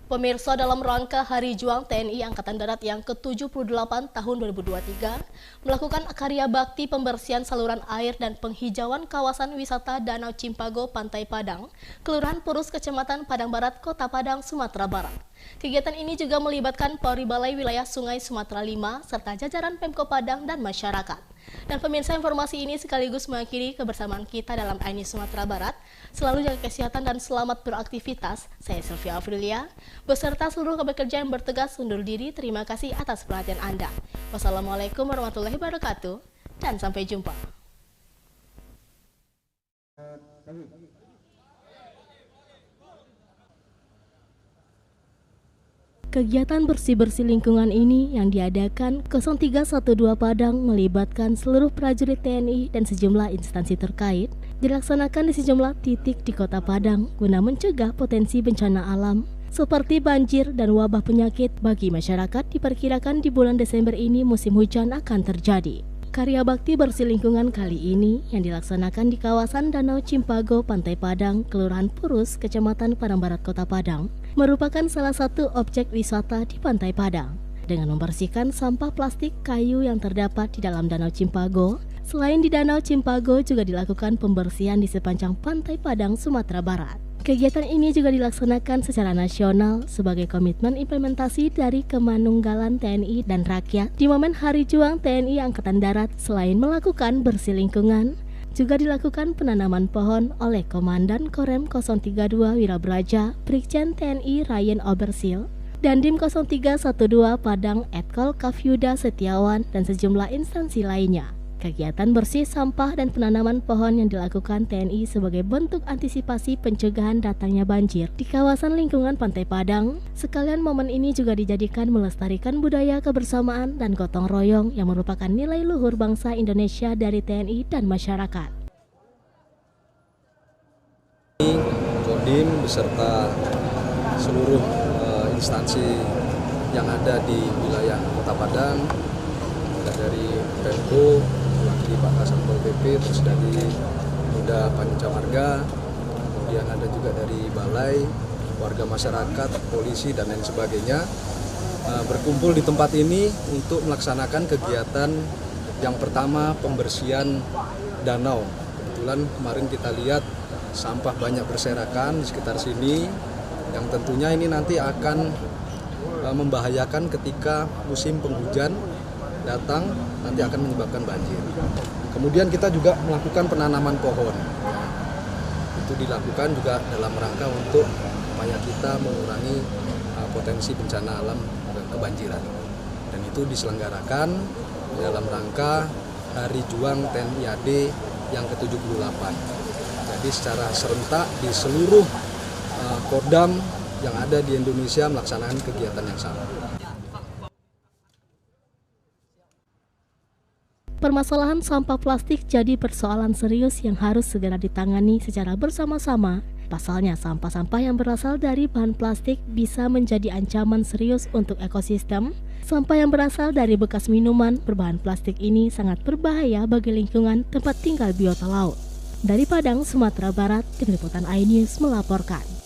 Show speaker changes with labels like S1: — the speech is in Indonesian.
S1: Pemirsa, dalam rangka Hari Juang TNI Angkatan Darat yang ke-78 tahun 2023, melakukan karya bakti pembersihan saluran air dan penghijauan kawasan wisata Danau Cimpago, Pantai Padang, Kelurahan Purus, Kecamatan Padang Barat, Kota Padang, Sumatera Barat. Kegiatan ini juga melibatkan Polri Balai Wilayah Sungai Sumatera 5, serta jajaran Pemko Padang dan masyarakat. Dan pemirsa, informasi ini sekaligus mengakhiri kebersamaan kita dalam AINI Sumatera Barat. Selalu jaga kesehatan dan selamat beraktivitas. Saya Sylvia Afrilia, beserta seluruh pekerja yang bertugas undur diri. Terima kasih atas perhatian Anda. Wassalamualaikum warahmatullahi wabarakatuh, dan sampai jumpa. Kegiatan bersih-bersih lingkungan ini yang diadakan 0312 Padang melibatkan seluruh prajurit TNI dan sejumlah instansi terkait, dilaksanakan di sejumlah titik di Kota Padang guna mencegah potensi bencana alam seperti banjir dan wabah penyakit bagi masyarakat. Diperkirakan di bulan Desember ini musim hujan akan terjadi. Karya bakti bersih lingkungan kali ini yang dilaksanakan di kawasan Danau Cimpago, Pantai Padang, Kelurahan Purus, Kecamatan Padang Barat, Kota Padang, merupakan salah satu objek wisata di Pantai Padang. Dengan membersihkan sampah plastik kayu yang terdapat di dalam Danau Cimpago, selain di Danau Cimpago juga dilakukan pembersihan di sepanjang Pantai Padang, Sumatera Barat. Kegiatan ini juga dilaksanakan secara nasional sebagai komitmen implementasi dari Kemanunggalan TNI dan rakyat di momen Hari Juang TNI Angkatan Darat. Selain melakukan bersih lingkungan, juga dilakukan penanaman pohon oleh Komandan Korem 032 Wirabraja Brigjen TNI Ryan Obersil, Dandim 0312 Padang Etkol Kafyuda Setiawan, dan sejumlah instansi lainnya. Kegiatan bersih sampah dan penanaman pohon yang dilakukan TNI sebagai bentuk antisipasi pencegahan datangnya banjir di kawasan lingkungan Pantai Padang. Sekalian momen ini juga dijadikan melestarikan budaya kebersamaan dan gotong royong yang merupakan nilai luhur bangsa Indonesia dari TNI dan masyarakat.
S2: Kodim beserta seluruh instansi yang ada di wilayah Kota Padang, dari Pemko, di Pak Kasatpol PP, terus dari Muda Panca Marga, kemudian ada juga dari Balai, warga masyarakat, polisi, dan lain sebagainya, berkumpul di tempat ini untuk melaksanakan kegiatan yang pertama, pembersihan danau. Kebetulan kemarin kita lihat sampah banyak berserakan di sekitar sini, yang tentunya ini nanti akan membahayakan ketika musim penghujan datang, nanti akan menyebabkan banjir. Kemudian kita juga melakukan penanaman pohon. Itu dilakukan juga dalam rangka untuk upaya kita mengurangi potensi bencana alam dan kebanjiran. Dan itu diselenggarakan dalam rangka Hari Juang TNI AD yang ke-78. Jadi secara serentak di seluruh Kodam yang ada di Indonesia melaksanakan kegiatan yang sama.
S1: Permasalahan sampah plastik jadi persoalan serius yang harus segera ditangani secara bersama-sama. Pasalnya, sampah-sampah yang berasal dari bahan plastik bisa menjadi ancaman serius untuk ekosistem. Sampah yang berasal dari bekas minuman berbahan plastik ini sangat berbahaya bagi lingkungan tempat tinggal biota laut. Dari Padang, Sumatera Barat, Tim Liputan AINews melaporkan.